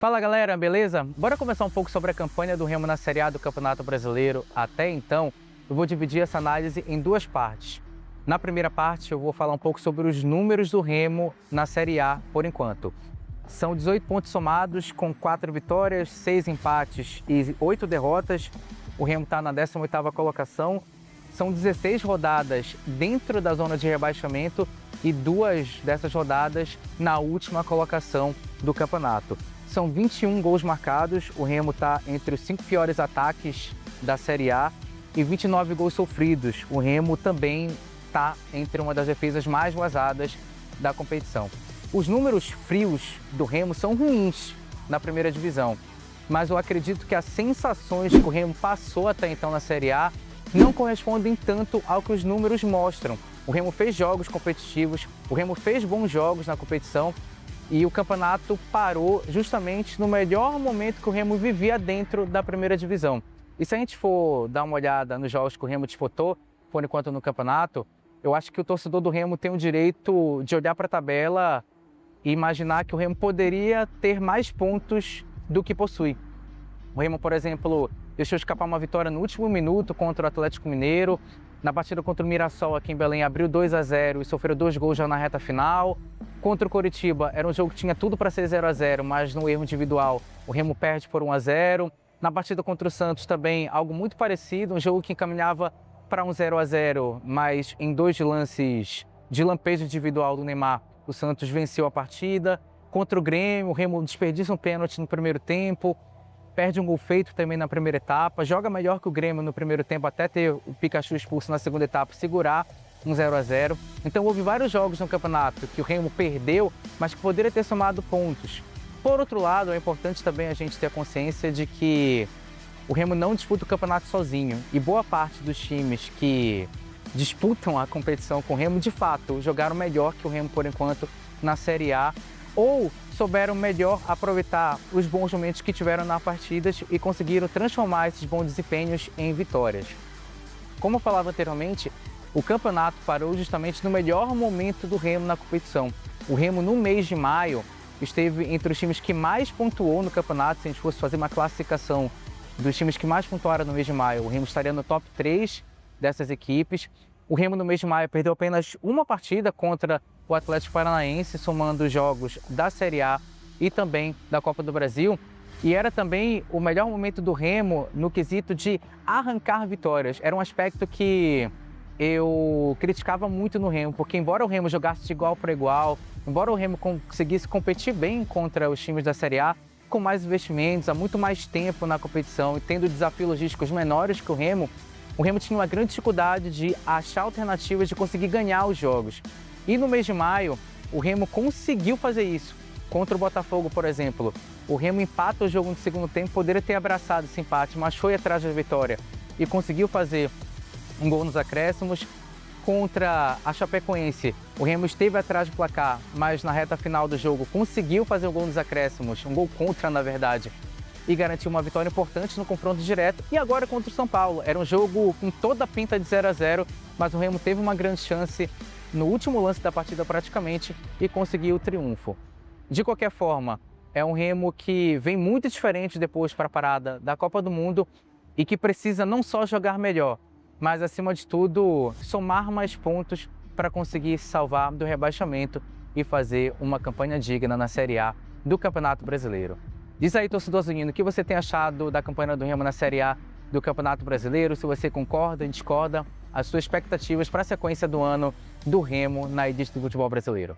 Fala galera, beleza? Bora conversar um pouco sobre a campanha do Remo na Série A do Campeonato Brasileiro. Até então, eu vou dividir essa análise em duas partes. Na primeira parte, eu vou falar um pouco sobre os números do Remo na Série A por enquanto. São 18 pontos somados, com 4 vitórias, 6 empates e 8 derrotas. O Remo está na 18ª colocação. São 16 rodadas dentro da zona de rebaixamento e 2 dessas rodadas na última colocação do campeonato. São 21 gols marcados, o Remo está entre os 5 piores ataques da Série A e 29 gols sofridos. O Remo também está entre uma das defesas mais vazadas da competição. Os números frios do Remo são ruins na primeira divisão, mas eu acredito que as sensações que o Remo passou até então na Série A não correspondem tanto ao que os números mostram. O Remo fez jogos competitivos, o Remo fez bons jogos na competição, e o campeonato parou justamente no melhor momento que o Remo vivia dentro da primeira divisão. E se a gente for dar uma olhada nos jogos que o Remo disputou, por enquanto no campeonato, eu acho que o torcedor do Remo tem o direito de olhar para a tabela e imaginar que o Remo poderia ter mais pontos do que possui. O Remo, por exemplo, deixou escapar uma vitória no último minuto contra o Atlético Mineiro. Na partida contra o Mirassol aqui em Belém, abriu 2-0 e sofreu 2 gols já na reta final. Contra o Coritiba, era um jogo que tinha tudo para ser 0-0, mas no erro individual, o Remo perde por 1-0. Na partida contra o Santos também, algo muito parecido, um jogo que encaminhava para um 0-0, mas em 2 lances de lampejo individual do Neymar, o Santos venceu a partida. Contra o Grêmio, o Remo desperdiça um pênalti no primeiro tempo, perde um gol feito também na primeira etapa, joga melhor que o Grêmio no primeiro tempo, até ter o Pikachu expulso na segunda etapa, segurar um 0-0. Então houve vários jogos no campeonato que o Remo perdeu, mas que poderia ter somado pontos. Por outro lado, é importante também a gente ter a consciência de que o Remo não disputa o campeonato sozinho, e boa parte dos times que disputam a competição com o Remo, de fato, jogaram melhor que o Remo por enquanto na Série A, ou souberam melhor aproveitar os bons momentos que tiveram nas partidas e conseguiram transformar esses bons desempenhos em vitórias. Como eu falava anteriormente, o campeonato parou justamente no melhor momento do Remo na competição. O Remo, no mês de maio, esteve entre os times que mais pontuou no campeonato. Se a gente fosse fazer uma classificação dos times que mais pontuaram no mês de maio, o Remo estaria no top 3 dessas equipes. O Remo, no mês de maio, perdeu apenas uma partida contra o Atlético Paranaense, somando os jogos da Série A e também da Copa do Brasil. E era também o melhor momento do Remo no quesito de arrancar vitórias. Era um aspecto que eu criticava muito no Remo, porque embora o Remo jogasse de igual para igual, embora o Remo conseguisse competir bem contra os times da Série A, com mais investimentos, há muito mais tempo na competição e tendo desafios logísticos menores que o Remo tinha uma grande dificuldade de achar alternativas de conseguir ganhar os jogos. E no mês de maio, o Remo conseguiu fazer isso. Contra o Botafogo, por exemplo, o Remo empata o jogo no segundo tempo, poderia ter abraçado esse empate, mas foi atrás da vitória e conseguiu fazer um gol nos acréscimos. Contra a Chapecoense, o Remo esteve atrás do placar, mas na reta final do jogo conseguiu fazer um gol nos acréscimos, um gol contra, na verdade, e garantiu uma vitória importante no confronto direto. E agora contra o São Paulo, era um jogo com toda a pinta de 0-0, mas o Remo teve uma grande chance no último lance da partida praticamente e conseguiu o triunfo. De qualquer forma, é um Remo que vem muito diferente depois para a parada da Copa do Mundo e que precisa não só jogar melhor, mas acima de tudo somar mais pontos para conseguir se salvar do rebaixamento e fazer uma campanha digna na Série A do Campeonato Brasileiro. Diz aí, torcedor zunino, o que você tem achado da campanha do Remo na Série A do Campeonato Brasileiro, se você concorda, discorda, as suas expectativas para a sequência do ano do Remo na elite do futebol brasileiro.